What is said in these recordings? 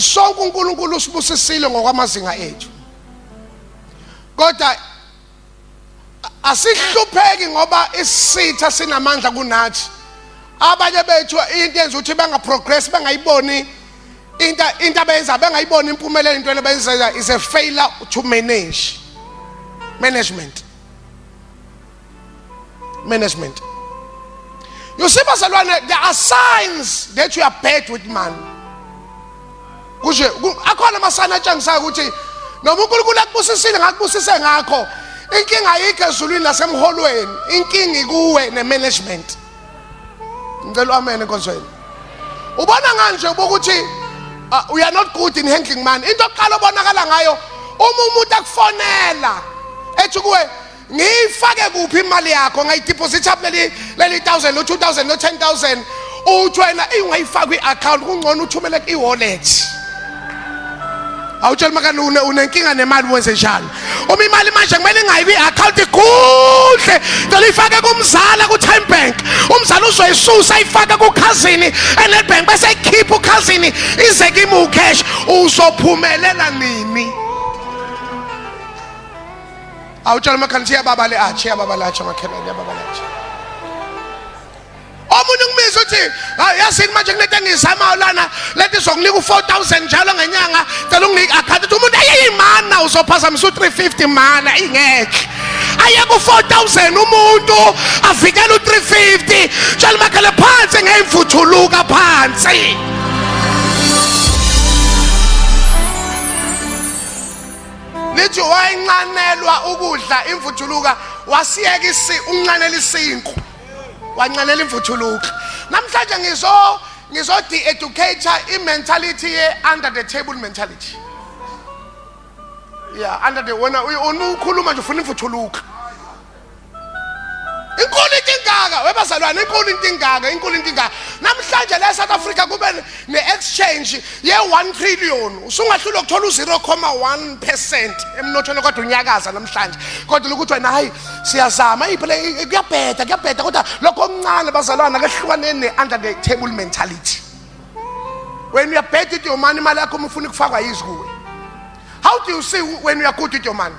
sonke uNkulunkulu usibusisile ngokwamazinga ethu, kodwa asihlupheki ngoba isitha sinamandla kunathi. Abanye bethu into yenza ukuthi bengaprogress, bengayiboni into abenza, bengayiboni impumelelo into abenza is a failure to manage. Management. You see, bazalwane, there are signs that you are bad with man. Kushe akhona amasana atshengisa ukuthi noma uNkulunkulu akubusisile ngakubusise ngakho, inkinga ayikho ezulwini lasemholweni, inkinga ikuwe nemanagement. Ngicela amen enkonzweni. Ubona nganje ukuthi we are not good in handling man. Into oqala obonakala ngayo uma umuntu akufonela ethi kuwe ngifake kuphi imali yakho, ngayideposita leli 1000 lo 2000 lo 10000, uthi wena ingayifaka kwi-account, kungcono uthumele ku-e-wallet. Awutshela makani unenkinga nemali wenze njalo. Uma imali manje kumele ingayi kwi-account kuhle, ngicela ifake kumzala ku-Time Bank. Umzala uzoyisusa ayifake ku-cousin eNedbank bese ayikhipha u-cousin ize kimi ucash. Uzophumelela nini? Awutshela makani siyababale athi makhelwane yababale athi. Omunye ngimizwa uthi yasini manje kunento engizamayo lana lethi izonginika u4000 njalo ngenyanga, cela unginike account. Umuntu ayeyimana uzophazamisa u350 mana ingeke. Aye ku4000 umuntu avikela u350. Tshela makhele phansi ngeyimvuthuluka phansi. Lithi wayinqanelwa ukudla imvuthuluka, wasiyeka unqanela isinku, wanqanela imvuthuluka. Namhlanje ngizo de-educator i-mentality ye-under the table mentality. Yeah, under the wena ukhuluma nje ufuna imvuthuluka. Inkulu into ingaka webazalwane, inkulu into ingaka. Namhlanje la South Africa kube ne-exchange ye1 trillion. Usungahlula ukuthola u0.1% emnothweni kodwa unyakaza namhlanje. Kodwa ukuthi wena hayi siyazama iphela kuyabheda kodwa lokho okuncane bazalwane akehlukaneni ne-under the table mentality. When you are bad with your money, imali yakho ufuna ukufakwa yizikuwe. How do you see when you are good with your money?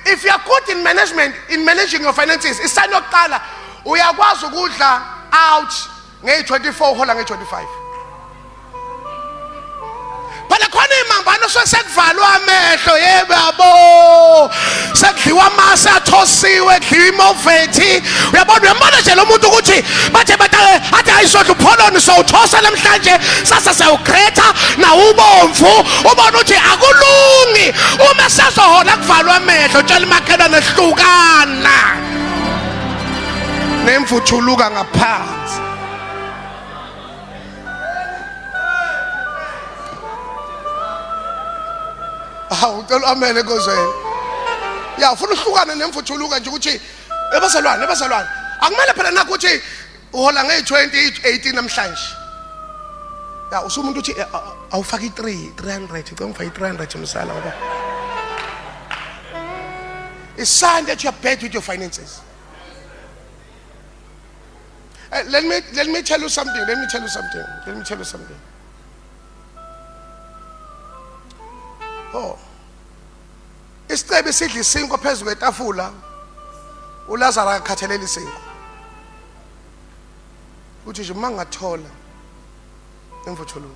If you are good in managing your finances, isayini yokuqala uyakwazi ukudla out nge24 uhola nge25. Phela khona imambano sekuvalwa amehlo yebabo, sekudliwa amasi athosiwe, kudliwa imovethi. Uyabona nje lo muntu ukuthi bathe athi ayisodla upholoni sowuthosa namhlanje sasa sayugreta na ubomvu. Ubona ukuthi akulungi uma sesohola kuvalwa amehlo. Tshela makhelwane ehlukana nemvuthuluka ngaphansi. Ucela amen enkonzweni. Ya ufuna uhlukane nemvuthuluka nje ukuthi ebazalwane akumele phela nakho ukuthi uhola nge2018 namhlanje. Ya usumuntu uthi awufaka i300 ngifaka i300 msala ngoba it's sign that you are bad with your finances. Let me tell you something. Oh, isicebe sidla isinko phezulu kwetafula, uLazarus akhathalela isinko. Uthi nje mangathola imvuthuluka.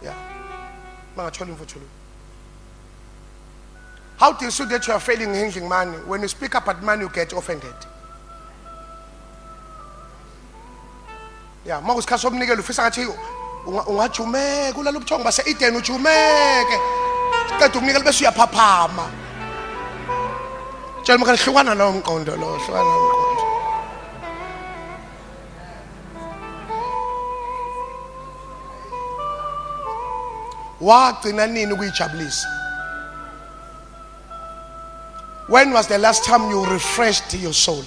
Yeah, mangathola imvuthuluka. How do you see that you are failing in handling money? When you speak about money, you get offended. Yeah, makusikhathi somnikelo ufisa ngathi ungajumeka ulala ubuthongo base Eden ujumeke. Qeda ukunikela bese uyaphaphama. Tshela makani hlukana lo mqondo lo, hlukana lo mqondo. Wagcina nini ukuyijabulisa? When was the last time you refreshed your soul?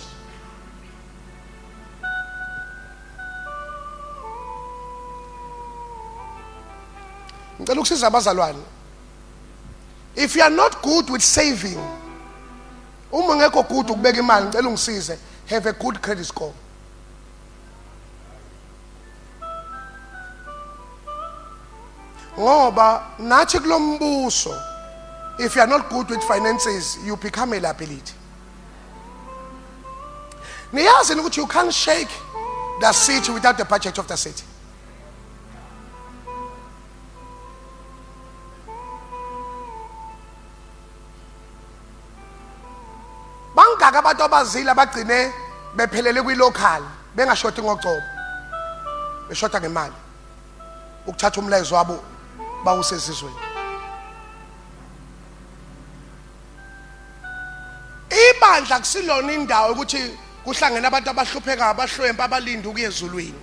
Ngicela ukusiza abazalwane. If you are not good with saving, uma ngekho good ukubeka imali, ngicela ungisize, have a good credit score. ngoba nathi kulombuso, if you are not good with finances, you become a liability. Niyazi ukuthi you can't shake the city without the budget of the city. Bangaka abantu abazile abagcine bephelele kwi-local bengashoti ngocobo, beshota ngemali ukuthatha umlayezo wabo bawusezizweni. Ibandla kusilona indawo ukuthi kuhlangene abantu abahluphekayo abahlwempa abalinda ukuya ezulwini.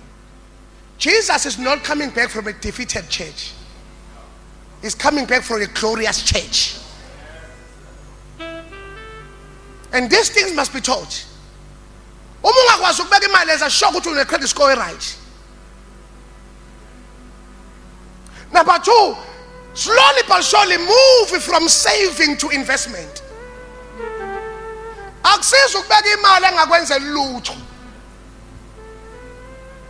Jesus is not coming back from a defeated church. He's coming back from a glorious church. And these things must be taught. Uma ungakwazi ukubeka imali as a shock ukuthi une credit score right. Number two, slowly but surely move from saving to investment. Akusiza ukubeka imali engakwenza lutho.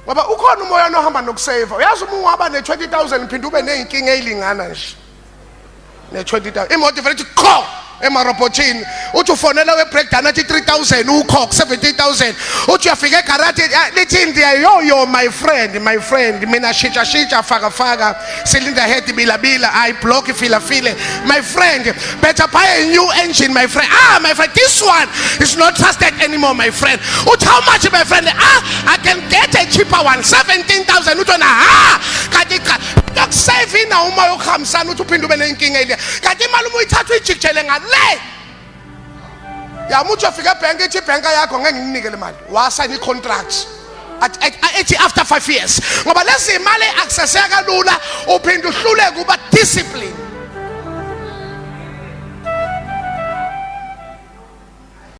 Ngoba ukhona umoya nohamba nokusave. Uyazi uma ungaba ne20,000 phinde ube nezinkinga ezilingana nje. Ne20,000 imoto vele ithi kho emarobotini uthi ufonela we-breakdown athi 3,000 ukhok 17,000 uthi uyafika egarage lithi India yo my friend mina shitsha faka cylinder head bila I block file my friend better buy a new engine my friend. My friend, this one is not trusted anymore my friend. Uthi how much my friend? I can get a cheaper one 17,000 uthi na kanti saving na uma yokuhambisana uthi uphinde ube nenkinga ile kanti imali uma uyithatha uyijikjele ngale ya muthi ufika ebhenki ethi ibhenka yakho ngeke nginike le mali wasayina i-contract athi after 5 years ngoba lezi imali accesseka lula uphinde uhluleke uba discipline.